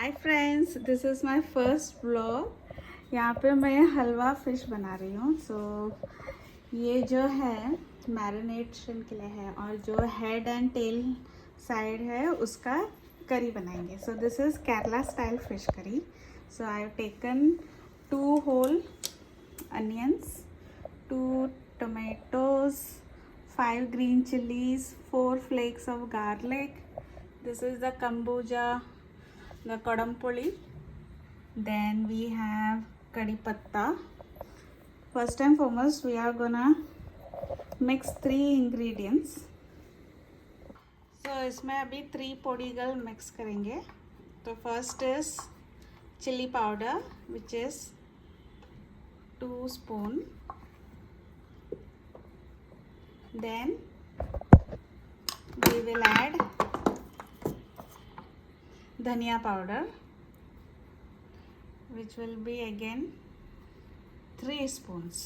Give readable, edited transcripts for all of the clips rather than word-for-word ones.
Hi friends, this is my first vlog. यहाँ पे मैं हलवा फिश बना रही हूँ। ये जो है मैरिनेशन के लिए है और जो हेड एंड टेल साइड है उसका करी बनाएंगे। So this is Kerala style fish curry. So I have taken 2 whole onions, 2 tomatoes, 5 green chilies, 4 flakes of garlic. This is the kombucha, the kodampoli. Then we have kadi patta. First and foremost, we are gonna mix 3 ingredients. So इसमें अभी 3 पोड़ीगल mix करेंगे. तो first is chilli powder which is 2 spoon. Then we will add dhania powder, which will be again 3 spoons.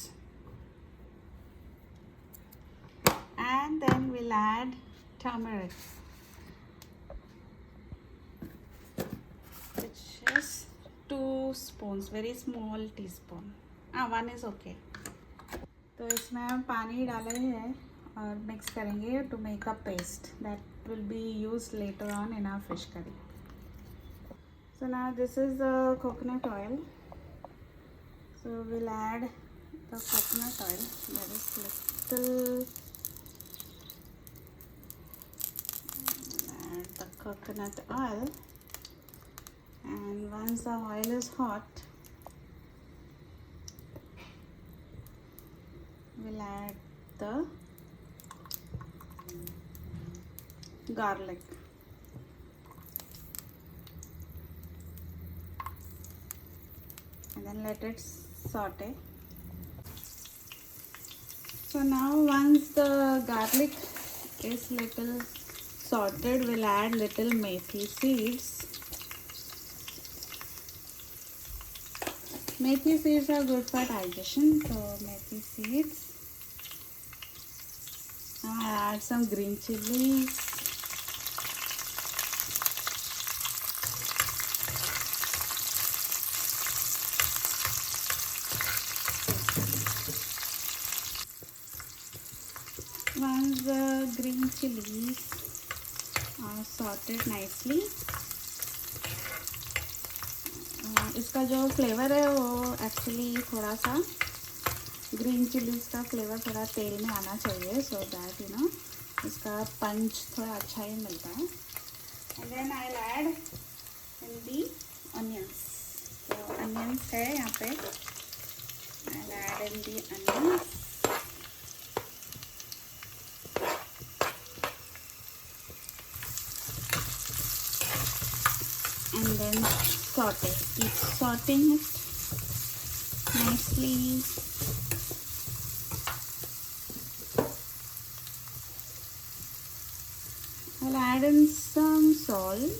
And then we'll add turmeric, which is 2 spoons, very small teaspoon. 1 is okay. तो इसमें हम पानी डाले हैं और mix करेंगे to make a paste that will be use later on in our fish curry. So now this is the coconut oil. So we'll add the coconut oil. There is little. Add the coconut oil, and once the oil is hot, we'll add the garlic. And then let it saute. So now once the garlic is little sauteed, we'll add little methi seeds. Methi seeds are good for digestion, so methi seeds. Now I add some green chilies. Once the green chilies are sauteed nicely, इसका जो flavour है वो actually थोड़ा सा green chillies का flavour थोड़ा तेल में आना चाहिए, सो दैट यू नो इसका पंच थोड़ा अच्छा ही मिलता है. And then I will add in the onions. तो अनियंस है यहाँ पे. I will add in the onions. And then saute. Keep sauteing it nicely. I'll add in some salt.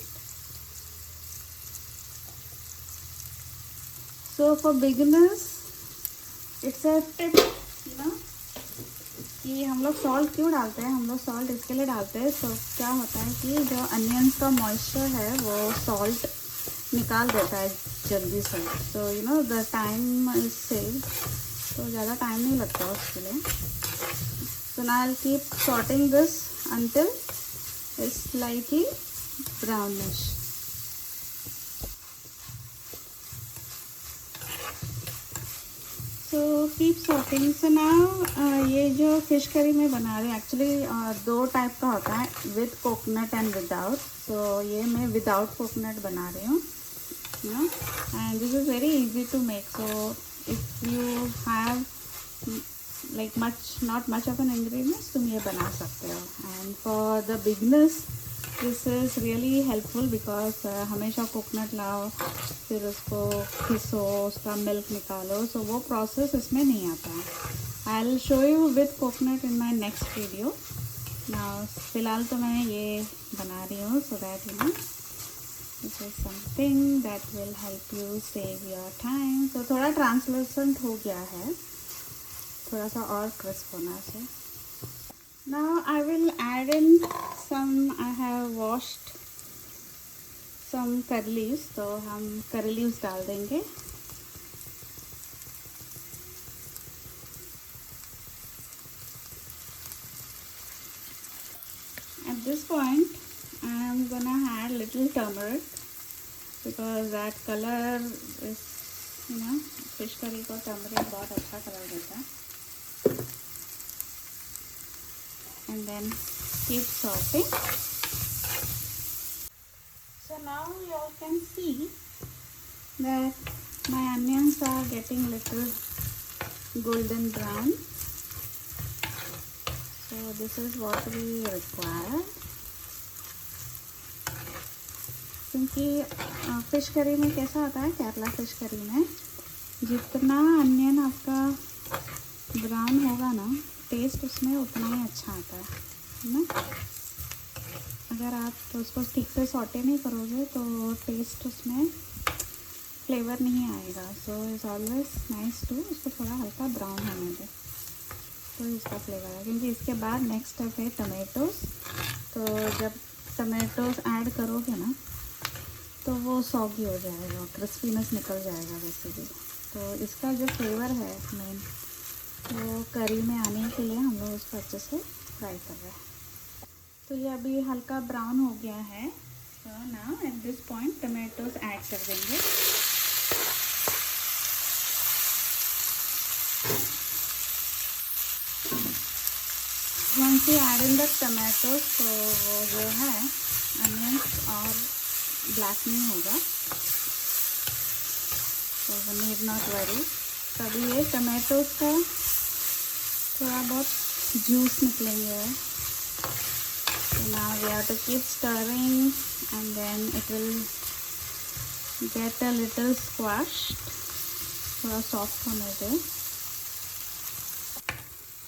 So for beginners, it's a tip, you know, कि हम लोग salt क्यों डालते हैं. हम लोग सॉल्ट इसके लिए डालते हैं तो क्या होता है कि जो अनियंस का मॉइस्चर है वो सॉल्ट निकाल देता है जल्दी से. तो you know the time is save. तो ज़्यादा टाइम नहीं लगता उसके लिए. So now I will keep sorting this until it's lightly brownish. तो कीप सॉटिंग. सो नाउ ये जो फिश करी मैं बना रही हूँ एक्चुअली 2 टाइप का होता है, विद कोकोनट एंड विदाउट. तो ये मैं विदाउट कोकोनट बना रही हूँ, you know, and this is very easy to make. So if you have like not much of an ingredients तुम ये बना सकते हो. And for the beginners this is really helpful because हमेशा कोकोनट लाओ, फिर उसको घिसो, उसका मिल्क निकालो. सो वो प्रोसेस इसमें नहीं आता है. I will show you with coconut in my next video. Now फिलहाल तो मैं ये बना रही हूँ so that you know this is something that will help you save your time. तो थोड़ा ट्रांसलूसेंट हो गया है, थोड़ा सा और क्रिस्प होना चाहिए. Now I will add in some. I have washed some curry leaves, तो हम करी लीव्स डाल देंगे। At this point, I am gonna add little turmeric because that color is, fish curry को turmeric बहुत अच्छा colour देता है। And then keep sauteing. So now you all can see that my onions are getting little golden brown. So this is what we require. क्योंकि fish curry में कैसा होता है, केरला फ़िश करी में जितना अनियन आपका ब्राउन होगा ना, टेस्ट उसमें उतना ही अच्छा आता है ना। अगर आप उसको ठीक से सॉटे नहीं करोगे तो टेस्ट उसमें फ्लेवर नहीं आएगा। So it's always nice to उसको थोड़ा हल्का ब्राउन होने दे, तो इसका फ्लेवर है। क्योंकि इसके बाद नेक्स्ट स्टेप है टमेटोज़। तो जब टमेटोज़ ऐड करोगे ना तो वो सॉगी हो जाएगा, क्रिस्पीनेस निकल जाएगा वैसे भी। तो इसका जो फ्लेवर है मेन, वो करी में आने के लिए हम लोग उसको अच्छे से फ्राई कर रहे हैं। तो ये अभी हल्का ब्राउन हो गया है। तो now at this point tomatoes add कर देंगे। Once you add in the tomatoes, तो वो जो है अनियंस और ब्लैक नहीं होगा, तो नीड नॉट वरी। तभी ये टमाटोज का थोड़ा बहुत जूस निकलेंगे। So now we have to keep stirring and then it will get a little squashed, थोड़ा सॉफ्ट होने दे।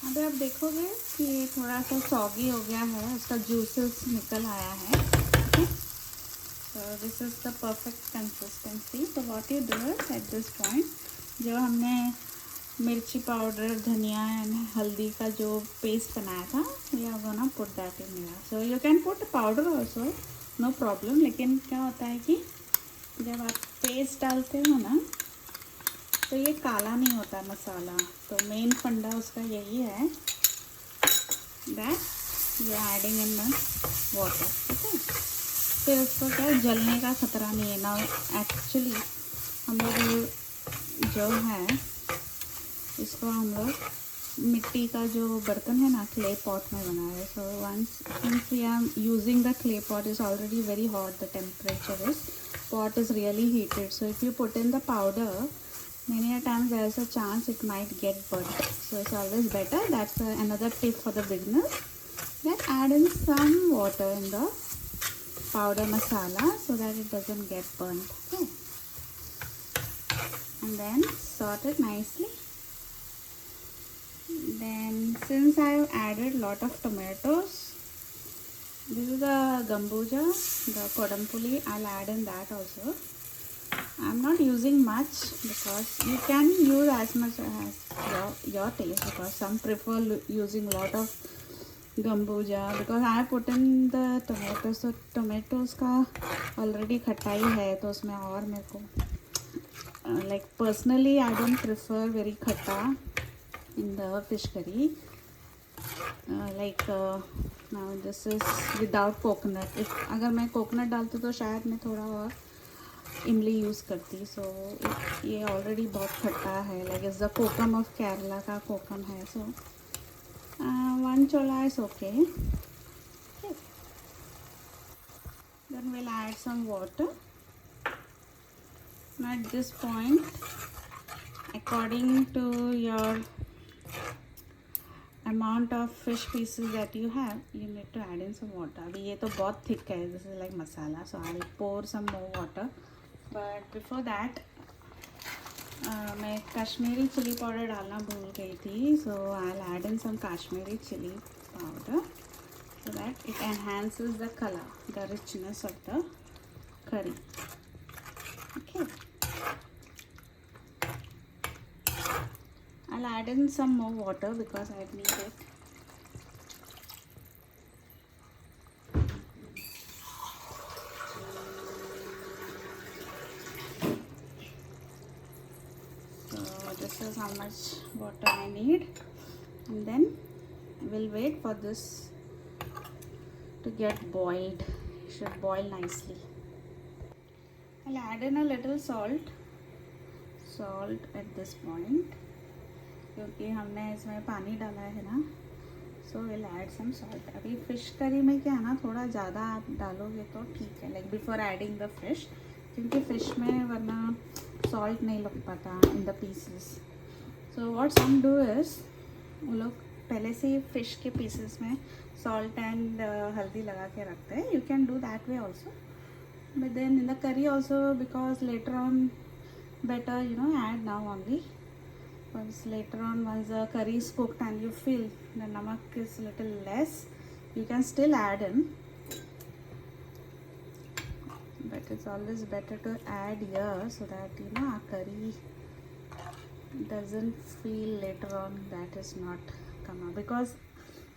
अभी आप देखोगे कि ये थोड़ा सा सॉगी हो गया है, उसका जूसेस निकल आया है। तो this is the perfect consistency. तो what you do is at this point, जो हमने मिर्ची पाउडर, धनिया एंड हल्दी का जो पेस्ट बनाया था, we are gonna put that in here. So you can put powder also, no problem. लेकिन क्या होता है कि जब आप पेस्ट डालते हो ना तो ये काला नहीं होता मसाला। तो मेन फंडा उसका यही है that you are adding in the water, ठीक है। फिर उसको क्या जलने का खतरा नहीं है ना। एक्चुअली हम लोग जो है इसको हम लोग मिट्टी का जो बर्तन है ना, क्ले पॉट में बना रहे। So once we are using the clay pot is already very hot, the temperature is pot is really heated. So if you put in the powder, many a times there is a chance it might get burnt. So it's always better. That's another tip for the beginners. Then add in some water in the powder masala so that it doesn't get burnt. Okay. And then sort it nicely. Then since I have added lot of tomatoes, this is the gambuja, the kodampuli, I'll add in that also. I'm not using much because you can use as much as your taste, because some prefer using lot of gambuja because I put in the tomatoes. So tomatoes का already खटाई है, तो उसमें और मेरे को like personally I don't prefer very खट्टा in the fish curry. Now this is without coconut. If अगर मैं कोकोनट डालती तो शायद मैं थोड़ा और इमली यूज़ करती। सो ये ऑलरेडी बहुत खट्टा है, like it's the kokum of Kerala का कोकम है। So one chola is okay. Then we'll add some water. Now at this point, according to your amount of fish pieces that you have, you need to add in some water. अभी ये तो बहुत thick है, this is like masala, so I'll pour some more water. But before that, मैं Kashmiri chilli powder डालना भूल गई थी, so I'll add in some Kashmiri chili powder so that it enhances the color, the richness of the curry. Okay. I'll add in some more water because I need it. this is how much water I need, and then we'll wait for this to get boiled. It should boil nicely. I'll add in a little salt at this point, क्योंकि हमने इसमें पानी डाला है ना, so we'll add some salt. अभी fish curry में क्या है ना, थोड़ा ज़्यादा आप डालोगे तो ठीक है, like before adding the fish, क्योंकि फिश में वरना सॉल्ट नहीं लग पाता in the pieces. So what some do is, वो लोग पहले से ही फिश के पीसेस में सॉल्ट एंड हल्दी लगा के रखते हैं. You can do that way also, but then in the curry also, because later on better add now only. Once later on, once the curry is cooked and you feel the namak is little less, you can still add in, but it's always better to add here so that our curry doesn't feel later on that is not come out, because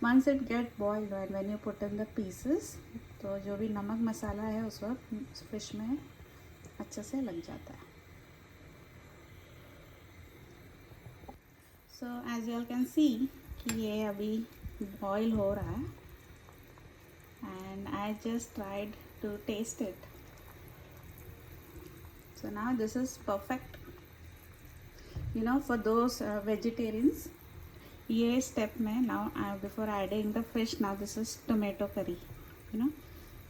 once it get boiled and when you put in the pieces, तो जो भी नमक मसाला है उस वक्त fish में अच्छे से लग जाता है. So as you all can see कि ये अभी बॉईल हो रहा है, and I just tried to taste it. So now this is perfect. For those vegetarians, ये step में now before adding the fish, now this is tomato curry.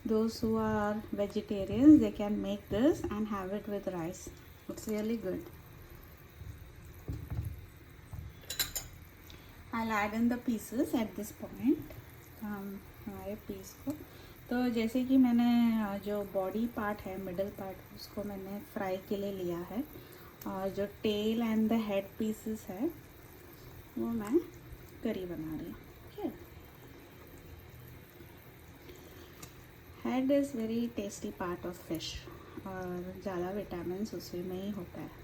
Those who are vegetarians, they can make this and have it with rice. It's really good. I'll add in the pieces at this point. हमारे piece को तो जैसे कि मैंने जो body part है, middle part, उसको मैंने फ्राई के लिए लिया है, और जो tail and the head pieces है वो मैं करी बना रही हूँ. Head is very tasty part of fish, और ज़्यादा विटामिन उसी में ही होता है.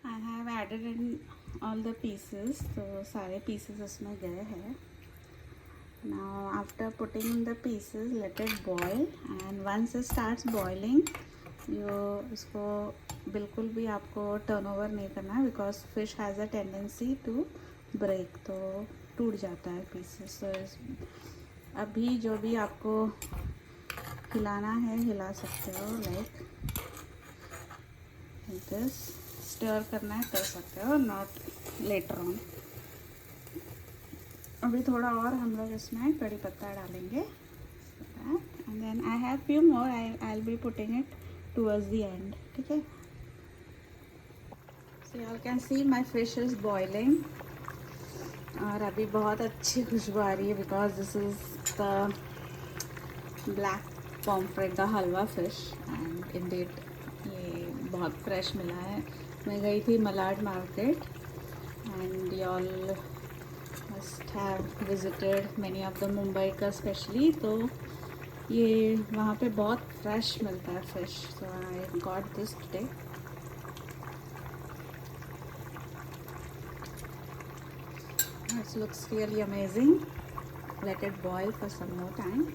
I have added in all the pieces, तो सारे pieces उसमें गए हैं. Now after putting in the pieces, let it boil, and once it starts boiling, इसको बिल्कुल भी आपको टर्नओवर नहीं करना है, because fish has a tendency to break, तो टूट जाता है pieces. So अभी जो भी आपको हिलाना है हिला सकते हो, like this. स्टर करना है कर सकते हो, नॉट लेटर ऑन. अभी थोड़ा और हम लोग इसमें कड़ी पत्ता डालेंगे, and then I have few more. I will be putting it towards the end. ठीक है. So you can see my fish is boiling, और अभी बहुत अच्छी खुशबू आ रही है, because this is the black pomfret, the halwa fish, and indeed ये बहुत फ्रेश मिला है. मैं गई थी Malad market, and you all must have visited many of the Mumbai का स्पेशली, तो ये वहाँ पे बहुत फ्रेश मिलता है fish. So I got this today. It looks really amazing. Let it boil for some more time.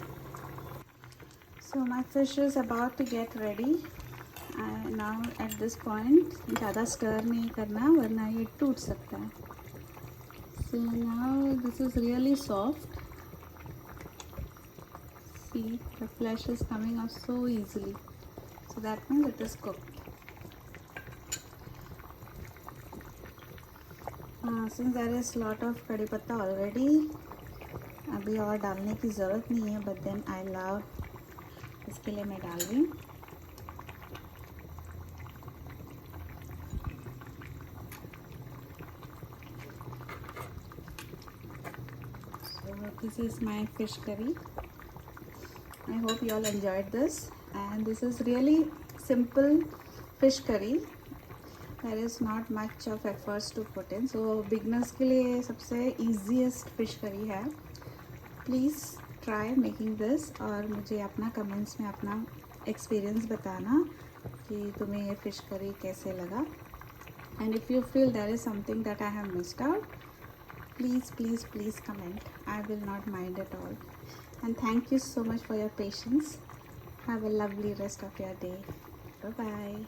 So my fish is about to get ready. Now at this point ज़्यादा stir नहीं करना, वरना ये टूट सकता है. So now this is really soft. See, the flesh is coming out so easily. So that means it is cooked. Since there is lot of कड़ी पत्ता already, अभी और डालने की ज़रूरत नहीं है, but then I love, इसके लिए मैं डाल रही हूँ. This is my fish curry. I hope you all enjoyed this, and this is really simple fish curry. There is not much of efforts to put in, so beginners के लिए सबसे easiest fish curry है. Please try making this, और मुझे अपना comments में अपना experience बताना कि तुम्हें ये fish curry कैसे लगा. And if you feel there is something that I have missed out, please comment. I will not mind at all. And thank you so much for your patience. Have a lovely rest of your day. Bye bye.